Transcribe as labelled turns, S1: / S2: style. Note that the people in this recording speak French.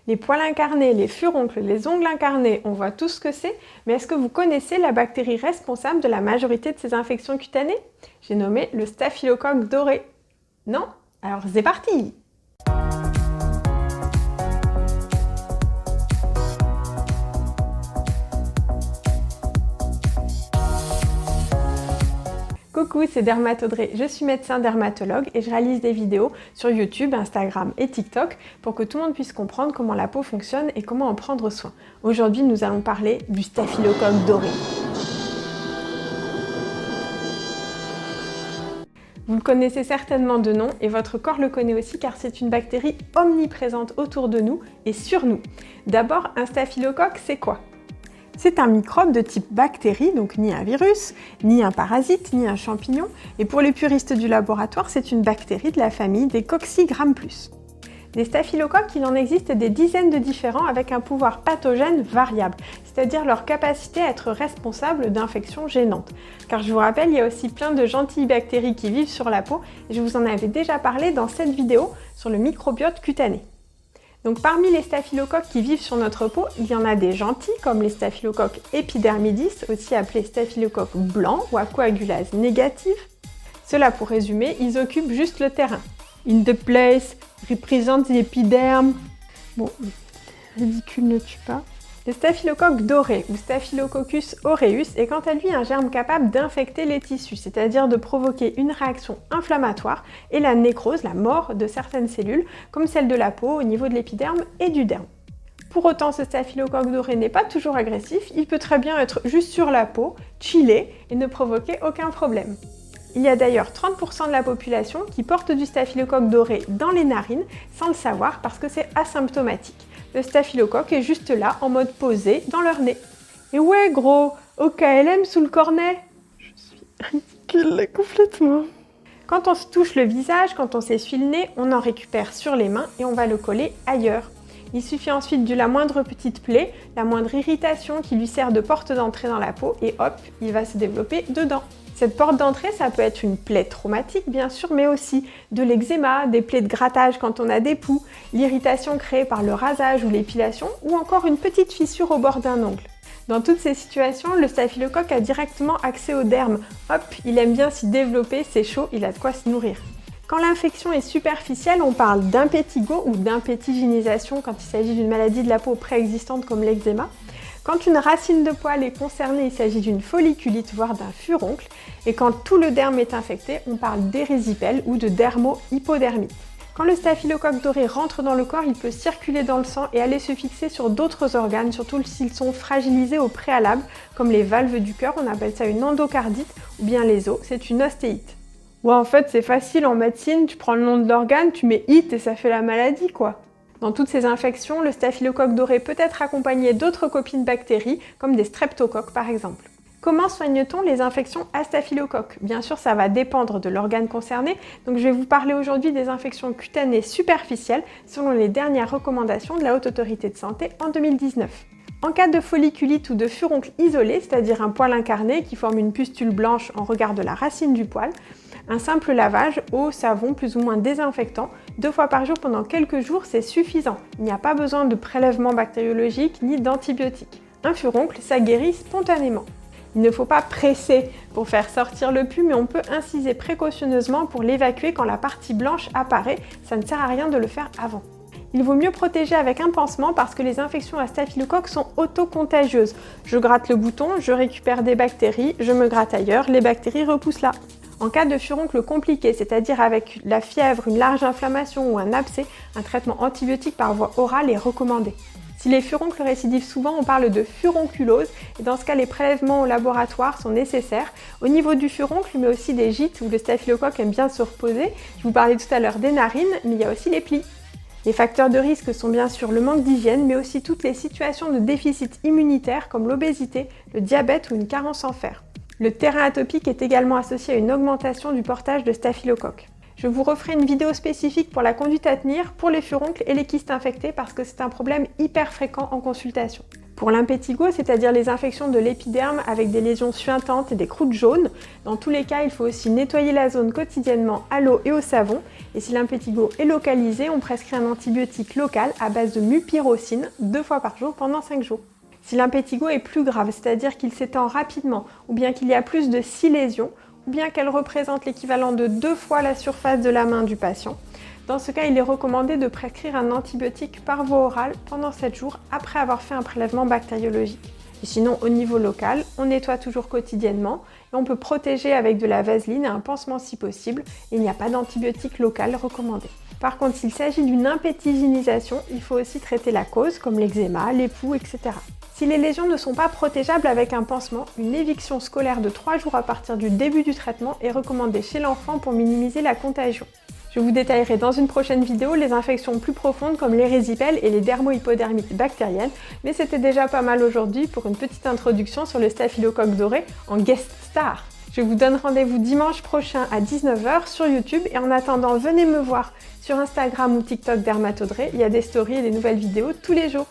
S1: Les poils incarnés, les furoncles, les ongles incarnés, on voit tout ce que c'est, mais est-ce que vous connaissez la bactérie responsable de la majorité de ces infections cutanées? J'ai nommé le staphylocoque doré. Non? Alors c'est parti! Coucou, c'est Dermatodré, je suis médecin dermatologue et je réalise des vidéos sur YouTube, Instagram et TikTok pour que tout le monde puisse comprendre comment la peau fonctionne et comment en prendre soin. Aujourd'hui, nous allons parler du staphylocoque doré. Vous le connaissez certainement de nom et votre corps le connaît aussi car c'est une bactérie omniprésente autour de nous et sur nous. D'abord, un staphylocoque, c'est quoi ? C'est un microbe de type bactérie, donc ni un virus, ni un parasite, ni un champignon. Et pour les puristes du laboratoire, c'est une bactérie de la famille des Coccigram+. Des staphylocoques, il en existe des dizaines de différents avec un pouvoir pathogène variable, c'est-à-dire leur capacité à être responsable d'infections gênantes. Car je vous rappelle, il y a aussi plein de gentilles bactéries qui vivent sur la peau et je vous en avais déjà parlé dans cette vidéo sur le microbiote cutané. Donc parmi les staphylocoques qui vivent sur notre peau, il y en a des gentils comme les staphylocoques epidermidis, aussi appelés staphylocoques blancs ou à coagulase négative. Ceux-là, pour résumer, ils occupent juste le terrain. In the place, représente l'épiderme. Bon, ridicule ne tue pas. Le staphylocoque doré ou Staphylococcus aureus est quant à lui un germe capable d'infecter les tissus, c'est-à-dire de provoquer une réaction inflammatoire et la nécrose, la mort de certaines cellules, comme celle de la peau au niveau de l'épiderme et du derme. Pour autant, ce staphylocoque doré n'est pas toujours agressif, il peut très bien être juste sur la peau, chiller et ne provoquer aucun problème. Il y a d'ailleurs 30% de la population qui porte du staphylocoque doré dans les narines sans le savoir parce que c'est asymptomatique. Le staphylocoque est juste là, en mode posé, dans leur nez. Et ouais, gros, au KLM sous le cornet. Je suis ridicule, là, complètement. Quand on se touche le visage, quand on s'essuie le nez, on en récupère sur les mains et on va le coller ailleurs. Il suffit ensuite de la moindre petite plaie, la moindre irritation qui lui sert de porte d'entrée dans la peau et hop, il va se développer dedans. Cette porte d'entrée, ça peut être une plaie traumatique bien sûr, mais aussi de l'eczéma, des plaies de grattage quand on a des poux, l'irritation créée par le rasage ou l'épilation, ou encore une petite fissure au bord d'un ongle. Dans toutes ces situations, le staphylocoque a directement accès au derme. Hop, il aime bien s'y développer, c'est chaud, il a de quoi se nourrir. Quand l'infection est superficielle, on parle d'impétigo ou d'impétiginisation quand il s'agit d'une maladie de la peau préexistante comme l'eczéma. Quand une racine de poil est concernée, il s'agit d'une folliculite, voire d'un furoncle. Et quand tout le derme est infecté, on parle d'érysipèle ou de dermo-hypodermite. Quand le staphylocoque doré rentre dans le corps, il peut circuler dans le sang et aller se fixer sur d'autres organes, surtout s'ils sont fragilisés au préalable, comme les valves du cœur, on appelle ça une endocardite, ou bien les os, c'est une ostéite. Ouais, en fait, c'est facile en médecine, tu prends le nom de l'organe, tu mets it et ça fait la maladie, quoi. Dans toutes ces infections, le staphylocoque doré peut être accompagné d'autres copines bactéries, comme des streptocoques par exemple. Comment soigne-t-on les infections à staphylocoque? Bien sûr, ça va dépendre de l'organe concerné, donc je vais vous parler aujourd'hui des infections cutanées superficielles selon les dernières recommandations de la Haute Autorité de Santé en 2019. En cas de folliculite ou de furoncle isolé, c'est-à-dire un poil incarné qui forme une pustule blanche en regard de la racine du poil, un simple lavage, eau, savon plus ou moins désinfectant, 2 fois par jour pendant quelques jours, c'est suffisant. Il n'y a pas besoin de prélèvement bactériologique ni d'antibiotiques. Un furoncle, ça guérit spontanément. Il ne faut pas presser pour faire sortir le pus, mais on peut inciser précautionneusement pour l'évacuer quand la partie blanche apparaît. Ça ne sert à rien de le faire avant. Il vaut mieux protéger avec un pansement parce que les infections à staphylocoque sont auto-contagieuses. Je gratte le bouton, je récupère des bactéries, je me gratte ailleurs, les bactéries repoussent là. En cas de furoncle compliqué, c'est-à-dire avec la fièvre, une large inflammation ou un abcès, un traitement antibiotique par voie orale est recommandé. Si les furoncles récidivent souvent, on parle de furonculose et dans ce cas, les prélèvements au laboratoire sont nécessaires. Au niveau du furoncle, mais aussi des gîtes où le staphylocoque aime bien se reposer. Je vous parlais tout à l'heure des narines, mais il y a aussi les plis. Les facteurs de risque sont bien sûr le manque d'hygiène, mais aussi toutes les situations de déficit immunitaire comme l'obésité, le diabète ou une carence en fer. Le terrain atopique est également associé à une augmentation du portage de staphylocoque. Je vous referai une vidéo spécifique pour la conduite à tenir, pour les furoncles et les kystes infectés parce que c'est un problème hyper fréquent en consultation. Pour l'impétigo, c'est-à-dire les infections de l'épiderme avec des lésions suintantes et des croûtes jaunes, dans tous les cas, il faut aussi nettoyer la zone quotidiennement à l'eau et au savon. Et si l'impétigo est localisé, on prescrit un antibiotique local à base de mupirocine 2 fois par jour pendant 5 jours. Si l'impétigo est plus grave, c'est-à-dire qu'il s'étend rapidement, ou bien qu'il y a plus de 6 lésions, ou bien qu'elle représente l'équivalent de 2 fois la surface de la main du patient, dans ce cas, il est recommandé de prescrire un antibiotique par voie orale pendant 7 jours après avoir fait un prélèvement bactériologique. Et sinon, au niveau local, on nettoie toujours quotidiennement et on peut protéger avec de la vaseline et un pansement si possible. Il n'y a pas d'antibiotique local recommandé. Par contre, s'il s'agit d'une impétiginisation, il faut aussi traiter la cause, comme l'eczéma, les poux, etc. Si les lésions ne sont pas protégeables avec un pansement, une éviction scolaire de 3 jours à partir du début du traitement est recommandée chez l'enfant pour minimiser la contagion. Je vous détaillerai dans une prochaine vidéo les infections plus profondes comme l'érésipèle et les dermohypodermites bactériennes, mais c'était déjà pas mal aujourd'hui pour une petite introduction sur le staphylocoque doré en guest star. Je vous donne rendez-vous dimanche prochain à 19 h sur YouTube et en attendant, venez me voir sur Instagram ou TikTok Dermatodré, il y a des stories et des nouvelles vidéos tous les jours.